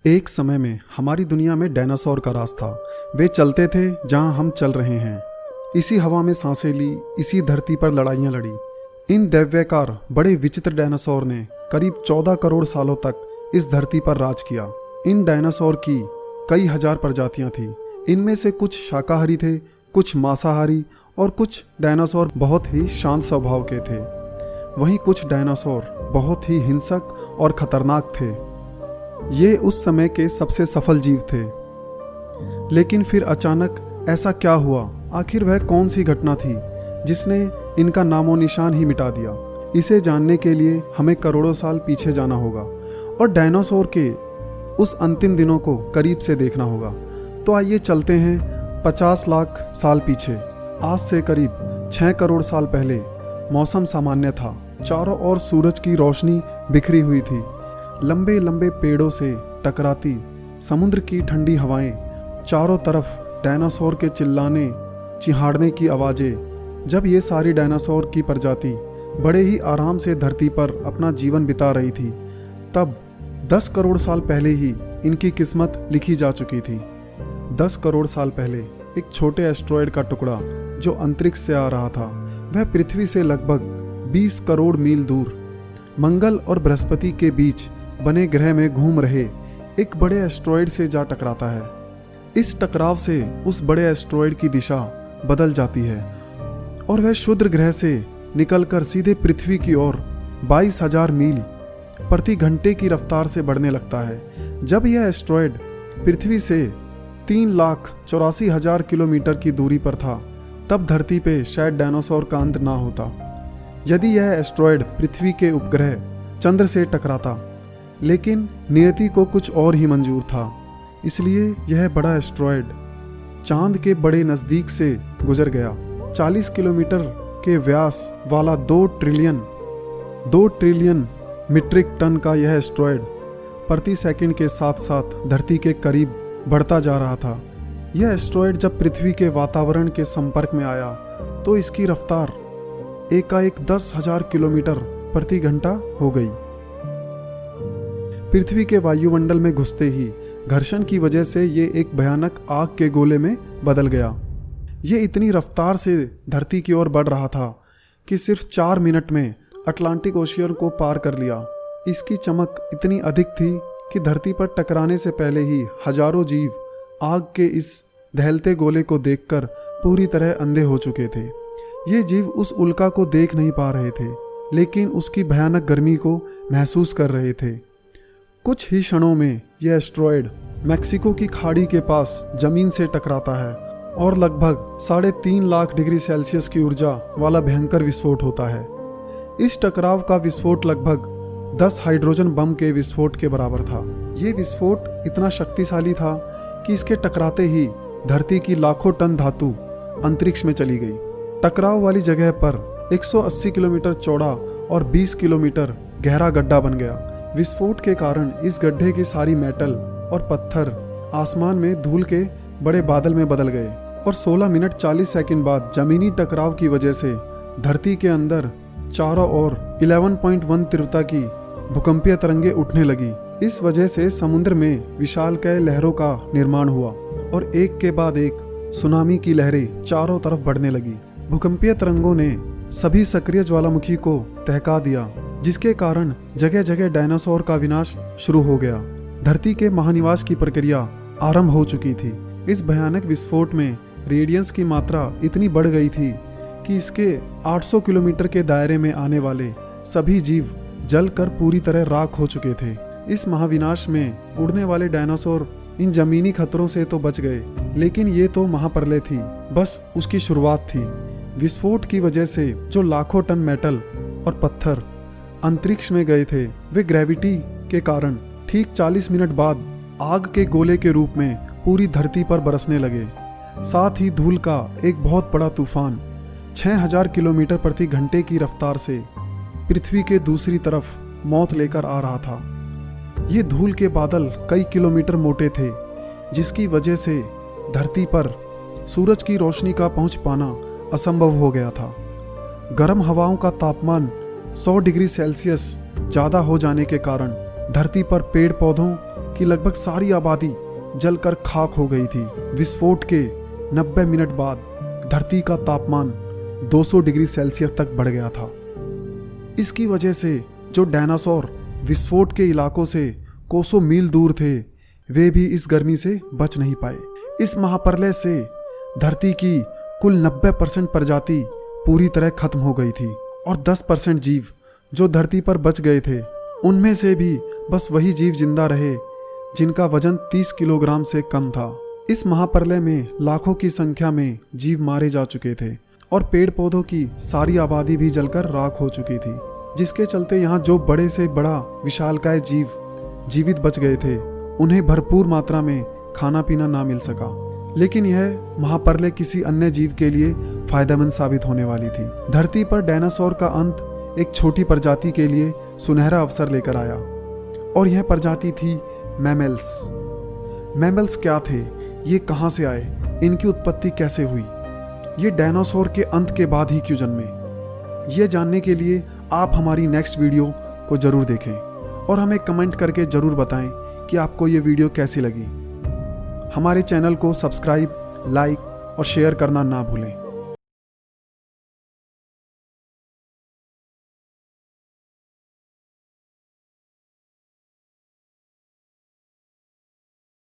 एक समय में हमारी दुनिया में डायनासोर का राज था। वे चलते थे जहां हम चल रहे हैं, इसी हवा में सांसें ली, इसी धरती पर लड़ाइयां लड़ी। इन दैव्यकार बड़े विचित्र डायनासोर ने करीब 14 करोड़ सालों तक इस धरती पर राज किया। इन डायनासोर की कई हजार प्रजातियां थीं। इनमें से कुछ शाकाहारी थे, कुछ मांसाहारी और कुछ डायनासोर बहुत ही शांत स्वभाव के थे। वहीं कुछ डायनासोर बहुत ही हिंसक और खतरनाक थे। ये उस समय के सबसे सफल जीव थे। लेकिन फिर अचानक ऐसा क्या हुआ? आखिर वह कौन सी घटना थी जिसने इनका नामो निशान ही मिटा दिया? इसे जानने के लिए हमें करोड़ों साल पीछे जाना होगा और डायनासोर के उस अंतिम दिनों को करीब से देखना होगा। तो आइए चलते हैं 50 लाख साल पीछे। आज से करीब 6 करोड़ साल पहले मौसम सामान्य था। चारों ओर सूरज की रोशनी बिखरी हुई थी। लंबे लंबे पेड़ों से टकराती समुद्र की ठंडी हवाएं, चारों तरफ डायनासोर के चिल्लाने चिहाड़ने की आवाज़ें। जब ये सारी डायनासोर की प्रजाति बड़े ही आराम से धरती पर अपना जीवन बिता रही थी, तब 10 करोड़ साल पहले ही इनकी किस्मत लिखी जा चुकी थी। 10 करोड़ साल पहले एक छोटे एस्ट्रॉयड का टुकड़ा जो अंतरिक्ष से आ रहा था, वह पृथ्वी से लगभग 20 करोड़ मील दूर मंगल और बृहस्पति के बीच बने ग्रह में घूम रहे एक बड़े एस्ट्रॉयड से जा टकराता है। इस टकराव से उस बड़े एस्ट्रॉयड की दिशा बदल जाती है और वह क्षुद्र ग्रह से निकलकर सीधे पृथ्वी की ओर 22,000 मील प्रति घंटे की रफ्तार से बढ़ने लगता है। जब यह एस्ट्रॉयड पृथ्वी से 3,84,000 किलोमीटर की दूरी पर था, तब धरती पे शायद डायनासोर का अंत ना होता। यदि यह एस्ट्रॉयड पृथ्वी के उपग्रह चंद्र से टकराता, लेकिन नियति को कुछ और ही मंजूर था, इसलिए यह बड़ा एस्ट्रॉयड चांद के बड़े नज़दीक से गुजर गया। 40 किलोमीटर के व्यास वाला 2 ट्रिलियन मीट्रिक टन का यह एस्ट्रॉयड प्रति सेकंड के साथ साथ धरती के करीब बढ़ता जा रहा था। यह एस्ट्रॉयड जब पृथ्वी के वातावरण के संपर्क में आया तो इसकी रफ्तार एकाएक 10,000 किलोमीटर प्रति घंटा हो गई। पृथ्वी के वायुमंडल में घुसते ही घर्षण की वजह से ये एक भयानक आग के गोले में बदल गया। ये इतनी रफ्तार से धरती की ओर बढ़ रहा था कि सिर्फ 4 मिनट में अटलांटिक ओशियन को पार कर लिया। इसकी चमक इतनी अधिक थी कि धरती पर टकराने से पहले ही हजारों जीव आग के इस दहलते गोले को देखकर पूरी तरह अंधे हो चुके थे। ये जीव उस उल्का को देख नहीं पा रहे थे, लेकिन उसकी भयानक गर्मी को महसूस कर रहे थे। कुछ ही क्षणों में यह एस्ट्रॉयड मैक्सिको की खाड़ी के पास जमीन से टकराता है और लगभग 3.5 लाख डिग्री सेल्सियस की ऊर्जा वाला भयंकर विस्फोट होता है। इस टकराव का विस्फोट लगभग 10 हाइड्रोजन बम के विस्फोट के बराबर था। ये विस्फोट इतना शक्तिशाली था कि इसके टकराते ही धरती की लाखों टन धातु अंतरिक्ष में चली गई। टकराव वाली जगह पर 180 किलोमीटर चौड़ा और 20 किलोमीटर गहरा गड्ढा बन गया। विस्फोट के कारण इस गड्ढे की सारी मेटल और पत्थर आसमान में धूल के बड़े बादल में बदल गए और 16 मिनट 40 सेकंड बाद जमीनी टकराव की वजह से धरती के अंदर चारों ओर 11.1 तीव्रता की भूकंपीय तरंगें उठने लगी। इस वजह से समुद्र में विशालकाय लहरों का निर्माण हुआ और एक के बाद एक सुनामी की लहरें चारों तरफ बढ़ने लगी। भूकंपीय तरंगों ने सभी सक्रिय ज्वालामुखी को तहका दिया, जिसके कारण जगह जगह डायनासोर का विनाश शुरू हो गया। धरती के महानिवास की प्रक्रिया आरंभ हो चुकी थी। इस भयानक विस्फोट में रेडियंस की मात्रा इतनी बढ़ गई थी कि इसके 800 किलोमीटर के दायरे में आने वाले सभी जीव जलकर पूरी तरह राख हो चुके थे। इस महाविनाश में उड़ने वाले डायनासोर इन जमीनी खतरों से तो बच गए, लेकिन ये तो महाप्रलय थी, बस उसकी शुरुआत थी। विस्फोट की वजह से जो लाखों टन मेटल और पत्थर अंतरिक्ष में गए थे, वे ग्रेविटी के कारण ठीक 40 मिनट बाद आग के गोले के रूप में पूरी धरती पर बरसने लगे। साथ ही धूल का एक बहुत बड़ा तूफान 6,000 किलोमीटर प्रति घंटे की रफ्तार से पृथ्वी के दूसरी तरफ मौत लेकर आ रहा था। ये धूल के बादल कई किलोमीटर मोटे थे, जिसकी वजह से धरती पर सूरज की रोशनी का पहुंच पाना असंभव हो गया था। गर्म हवाओं का तापमान 100 डिग्री सेल्सियस ज़्यादा हो जाने के कारण धरती पर पेड़ पौधों कि लगभग सारी आबादी जलकर खाक हो गई थी। विस्फोट के 90 मिनट बाद धरती का तापमान 200 डिग्री सेल्सियस तक बढ़ गया था। इसकी वजह से जो डायनासोर विस्फोट के इलाकों से कोसों मील दूर थे, वे भी इस गर्मी से बच नहीं पाए। इस महाप्रलय से धरती की कुल 90% प्रजाति पूरी तरह खत्म हो गई थी और 10% जीव जो धरती पर बच गए थे, उनमें से भी बस वही जीव जिंदा रहे जिनका वजन 30 किलोग्राम से कम था। इस महाप्रलय में लाखों की संख्या में जीव मारे जा चुके थे और पेड़ पौधों की सारी आबादी भी जलकर राख हो चुकी थी, जिसके चलते यहाँ जो बड़े से बड़ा विशालकाय जीव जीवित बच गए थे, उन्हें भरपूर मात्रा में खाना पीना ना मिल सका। लेकिन यह महाप्रलय किसी अन्य जीव के लिए फायदेमंद साबित होने वाली थी। धरती पर डायनासोर का अंत एक छोटी प्रजाति के लिए सुनहरा अवसर लेकर आया और यह प्रजाति थी मैमल्स। मैमल्स क्या थे, ये कहाँ से आए, इनकी उत्पत्ति कैसे हुई, ये डायनासोर के अंत के बाद ही क्यों जन्मे, ये जानने के लिए आप हमारी नेक्स्ट वीडियो को जरूर देखें और हमें कमेंट करके जरूर बताएं कि आपको ये वीडियो कैसी लगी। हमारे चैनल को सब्सक्राइब, लाइक और शेयर करना ना भूलें।